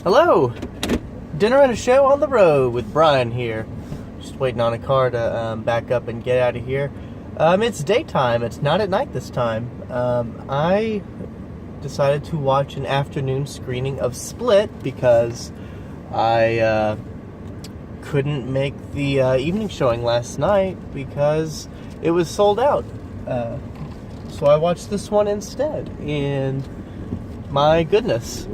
Hello! Dinner and a show on the road with Brian here. Just waiting on a car to back up and get out of here. It's daytime. It's not at night this time. I decided to watch an afternoon screening of Split because I couldn't make the evening showing last night because it was sold out. So I watched this one instead, and my goodness.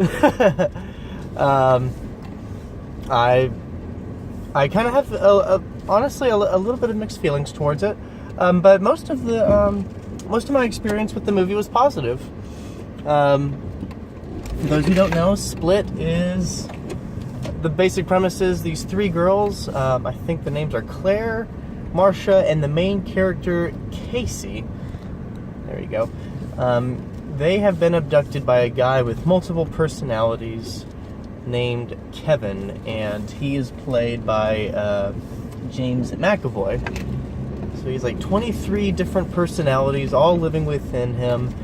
I kind of have honestly a little bit of mixed feelings towards it, but most of my experience with the movie was positive. For those who don't know, Split is the basic premise is these three girls. I think the names are Claire, Marcia, and the main character Casey. There you go. They have been abducted by a guy with multiple personalities named Kevin, and he is played by James McAvoy. So he's like 23 different personalities all living within him,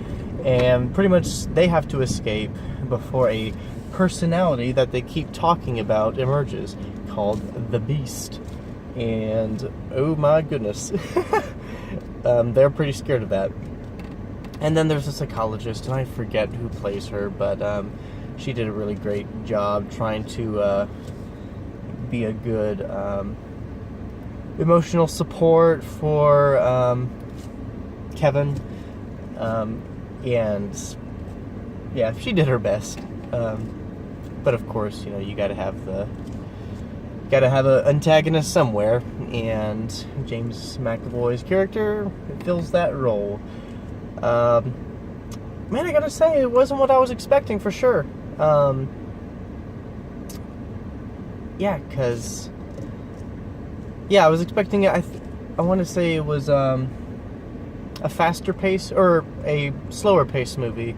and pretty much they have to escape before a personality that they keep talking about emerges, called the Beast. And oh my goodness, they're pretty scared of that. And then there's a psychologist, and I forget who plays her, but she did a really great job trying to be a good emotional support for Kevin. And yeah, she did her best. But of course, you know, you gotta have an antagonist somewhere, and James McAvoy's character fills that role. Man, I gotta say, it wasn't what I was expecting for sure. Yeah, because I was expecting it. I want to say it was a faster pace or a slower pace movie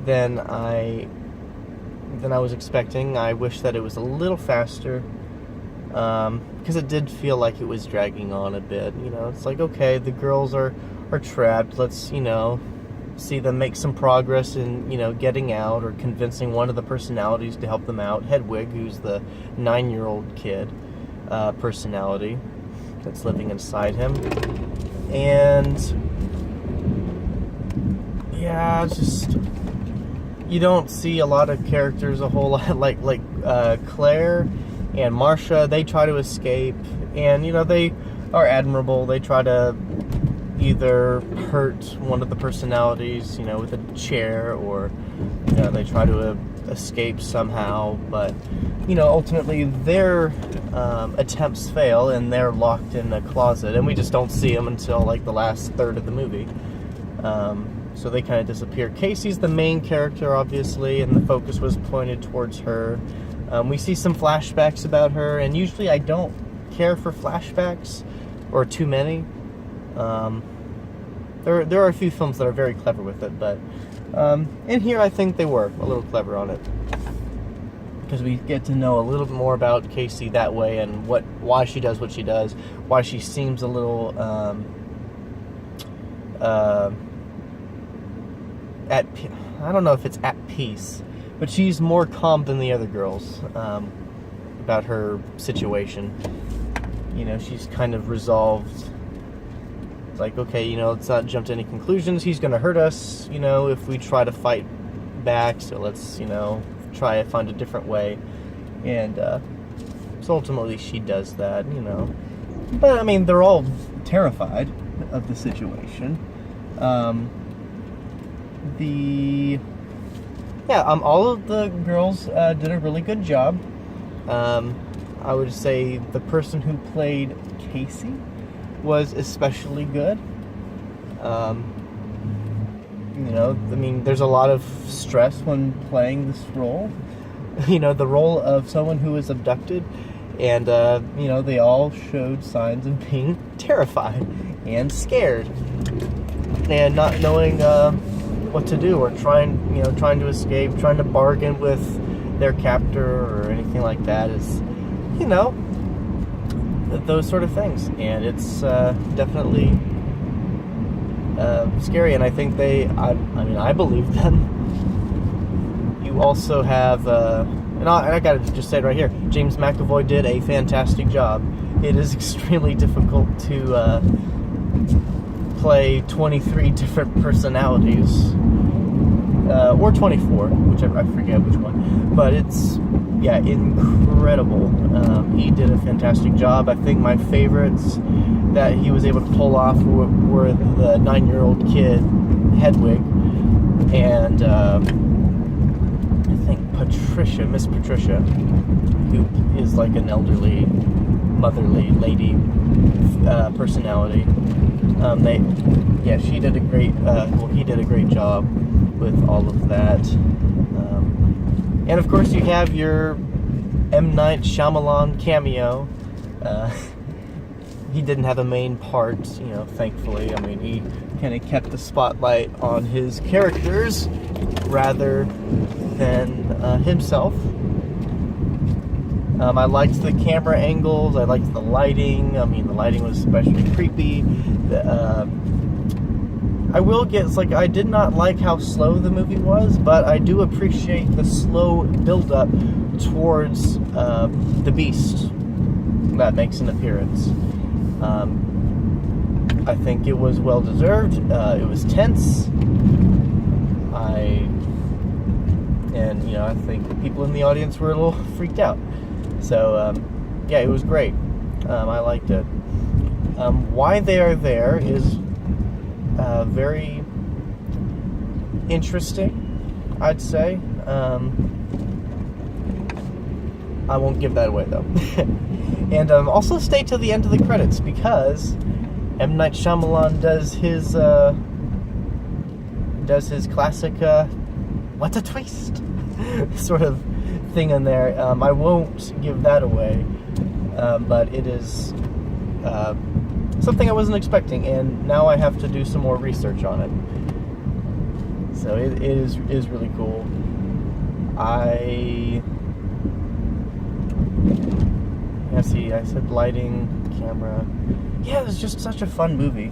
than I was expecting. I wish that it was a little faster, because it did feel like it was dragging on a bit. You know, it's like, okay, the girls are trapped. Let's, you know, see them make some progress in, you know, getting out or convincing one of the personalities to help them out. Hedwig, who's the 9-year-old kid personality that's living inside him. And yeah, it's just, you don't see a lot of characters a whole lot like Claire and Marcia. They try to escape, and you know, they are admirable. They try to either hurt one of the personalities, you know, with a chair, or, you know, they try to escape somehow, but, you know, ultimately their attempts fail, and they're locked in a closet, and we just don't see them until, like, the last third of the movie. So they kind of disappear. Casey's the main character, obviously, and the focus was pointed towards her. We see some flashbacks about her, and usually I don't care for flashbacks, or too many. There are a few films that are very clever with it, but in here I think they were a little clever on it, because we get to know a little bit more about Casey that way, and why she does what she does, why she seems a little I don't know if it's at peace, but she's more calm than the other girls about her situation. You know, she's kind of resolved. Like, okay, you know, let's not jump to any conclusions. He's going to hurt us, you know, if we try to fight back. So let's, you know, try to find a different way. And so ultimately she does that, you know. But, I mean, they're all terrified of the situation. All of the girls did a really good job. I would say the person who played Casey was especially good. You know, I mean, there's a lot of stress when playing this role. You know, the role of someone who is abducted, and you know, they all showed signs of being terrified and scared, and not knowing what to do, or trying to escape, trying to bargain with their captor or anything like that. Is, you know, those sort of things, and it's definitely scary, and I think I believe them. You also have and I gotta just say it right here, James McAvoy did a fantastic job. It is extremely difficult to play 23 different personalities, or 24, whichever, I forget which one, but it's, yeah, incredible. He did a fantastic job. I think my favorites that he was able to pull off were the 9-year-old kid, Hedwig, and I think Miss Patricia, who is like an elderly, motherly lady personality. She did a great, he did a great job with all of that. And of course you have your M. Night Shyamalan cameo. He didn't have a main part, thankfully. I mean, he kind of kept the spotlight on his characters rather than himself. I liked the camera angles. I liked the lighting. I mean, the lighting was especially creepy. I will get, I did not like how slow the movie was, but I do appreciate the slow build-up towards the beast that makes an appearance. I think it was well-deserved. It was tense. I think people in the audience were a little freaked out. So, it was great. I liked it. Why they are there is very interesting, I'd say. I won't give that away, though. And also stay till the end of the credits, because M. Night Shyamalan does his classic, what a twist, sort of thing in there. I won't give that away, but it is something I wasn't expecting, and now I have to do some more research on it. So it is really cool. I said lighting, camera. Yeah, it was just such a fun movie.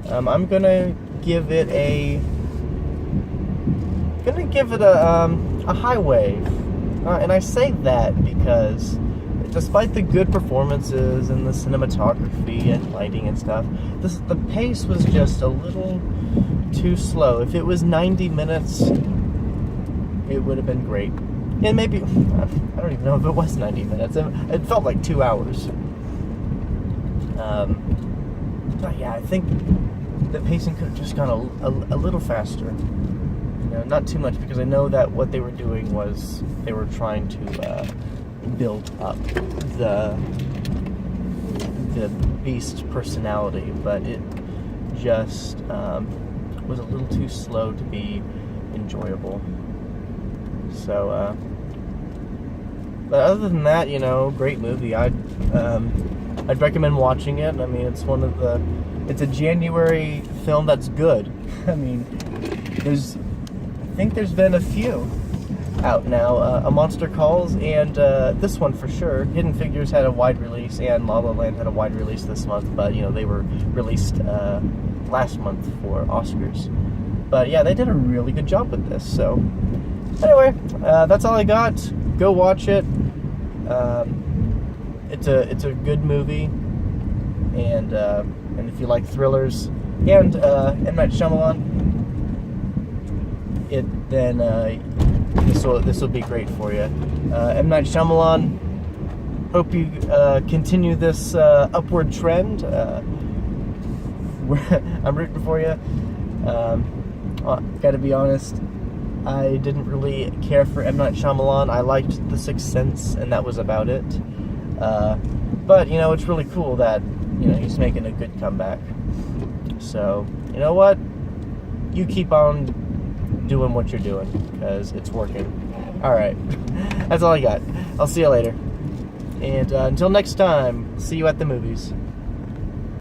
I'm gonna give it a high wave, and I say that because despite the good performances and the cinematography and lighting and stuff, the pace was just a little too slow. If it was 90 minutes, it would have been great. And maybe, I don't even know if it was 90 minutes. It felt like 2 hours. But yeah, I think the pacing could have just gone a little faster. Not too much, because I know that what they were doing was they were trying to build up the beast's personality, but it just was a little too slow to be enjoyable. So, but other than that, great movie. I'd recommend watching it. I mean, it's a January film that's good. I mean, I think there's been a few out now. A Monster Calls, and this one for sure. Hidden Figures had a wide release, and La La Land had a wide release this month, but they were released last month for Oscars. But yeah, they did a really good job with this. So anyway, that's all I got. Go watch it. It's a good movie, and if you like thrillers and M. Night Shyamalan, then this will be great for you. M. Night Shyamalan, hope you continue this upward trend. I'm rooting for you. Gotta be honest, I didn't really care for M. Night Shyamalan. I liked The Sixth Sense, and that was about it. But, it's really cool that, he's making a good comeback. So, you know what? You keep on doing what you're doing, because it's working. Alright. That's all I got. I'll see you later. And until next time, see you at the movies.